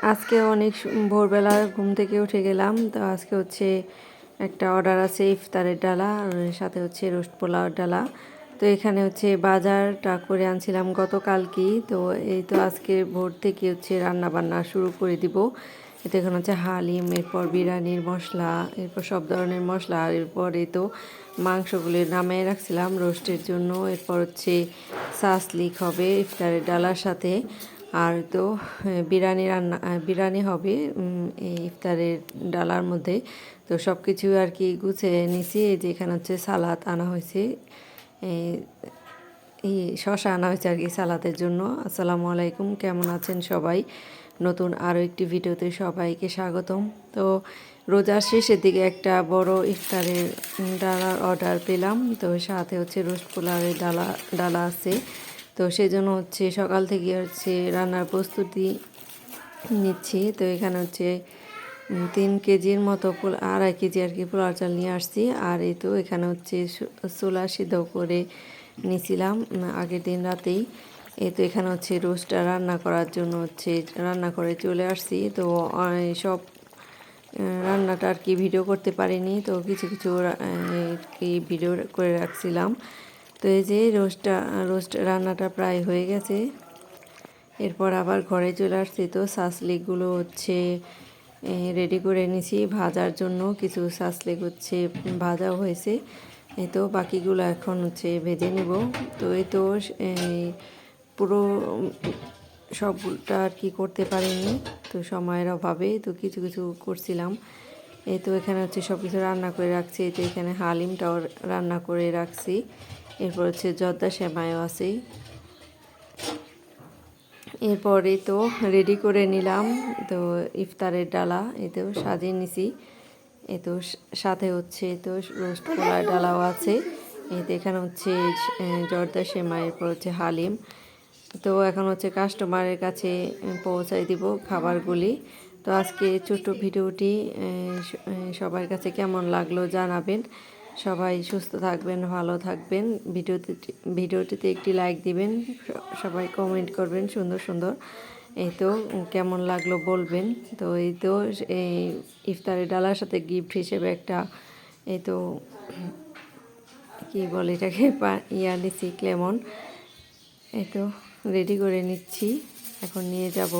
আজকে অনেক ভোরবেলা ঘুম থেকে উঠে গেলাম। তো আজকে হচ্ছে একটা অর্ডার আছে ইফতারের ডালা, আর সাথে হচ্ছে রোস্ট পোলাওর ডালা। তো এখানে হচ্ছে বাজারটা করে আনছিলাম গতকালকেই। তো এই তো আজকে ভোর থেকে হচ্ছে রান্না বান্না শুরু করে দিব। এতে এখানে হচ্ছে হালিম, এরপর বিরিয়ানির মশলা, এরপর সব ধরনের মশলা, আর এরপর এই তো মাংসগুলো নামিয়ে রাখছিলাম রোস্টের জন্য। এরপর হচ্ছে সাসলিক হবে ইফতারের ডালার সাথে। আর তো বিরিয়ানি হবে এই ইফতারের ডালার মধ্যে। তো সব কিছু আর কি গুছিয়ে নিছি। এই যে এখানে হচ্ছে সালাদ আনা হয়েছে, এই শশা আনা হয়েছে আর কি সালাদের জন্য। আসসালামু আলাইকুম, কেমন আছেন সবাই? নতুন আরও একটি ভিডিওতে সবাইকে স্বাগতম। তো রোজার শেষের দিকে একটা বড় ইফতারের ডালার অর্ডার পেলাম। তো সাথে হচ্ছে রোস্ট পোলাওয়ের ডালা আছে। তো সেই জন্য হচ্ছে সকাল থেকে হচ্ছে রান্নার প্রস্তুতি নিচ্ছি। তো এখানে হচ্ছে 3 কেজির মতো 2.5 কেজি আর কি পোলাও চাল নিয়ে আসছি। আর এই তো এখানে হচ্ছে ছোলা সিদ্ধ করে নিয়েছিলাম আগের দিন রাতেই। এই তো এখানে হচ্ছে রোস্টটা রান্না করার জন্য হচ্ছে রান্না করে চলে আসছি। তো সব রান্নাটা আর কি ভিডিও করতে পারিনি, তো কিছু কিছু কি ভিডিও করে রাখছিলাম। তো এই যে রোস্ট রান্নাটা প্রায় হয়ে গেছে। এরপর আবার ঘরে চলে আসছি। তো সাসলিকগুলো হচ্ছে রেডি করে নিছি ভাজার জন্য। কিছু সাসলিক হচ্ছে ভাজাও হয়েছে। এই তো বাকিগুলো এখন হচ্ছে ভেজে নেব। তো এই তো পুরো সবটা আর কি করতে পারিনি, তো সময়ের অভাবে তো কিছু কিছু করছিলাম। এই তো এখানে হচ্ছে সব কিছু রান্না করে রাখছি। তো এখানে হালিমটাও রান্না করে রাখছি। এরপর হচ্ছে জর্দা সেমাইও আছে। এরপরে তো রেডি করে নিলাম তো ইফতারের ডালা, এতেও সাজিয়ে নিছি। এ তো সাথে হচ্ছে তো রোস্ট পোলার ডালাও আছে। এতে এখানে হচ্ছে জর্দা সেমাই, এরপর হচ্ছে হালিম। তো এখন হচ্ছে কাস্টমারের কাছে পৌঁছাই দিব খাবারগুলি। তো আজকে ছোট্ট ভিডিওটি সবার কাছে কেমন লাগলো জানাবেন। সবাই সুস্থ থাকবেন, ভালো থাকবেন। ভিডিওটিতে একটি লাইক দিবেন, সবাই কমেন্ট করবেন সুন্দর সুন্দর। এই তো কেমন লাগলো বলবেন। তো এই তো এই ইফতারের ডালার সাথে গিফট হিসেবে একটা এই তো কী বলে এটাকে নিচ্ছি লেমন। এই তো রেডি করে নিচ্ছি, এখন নিয়ে যাব।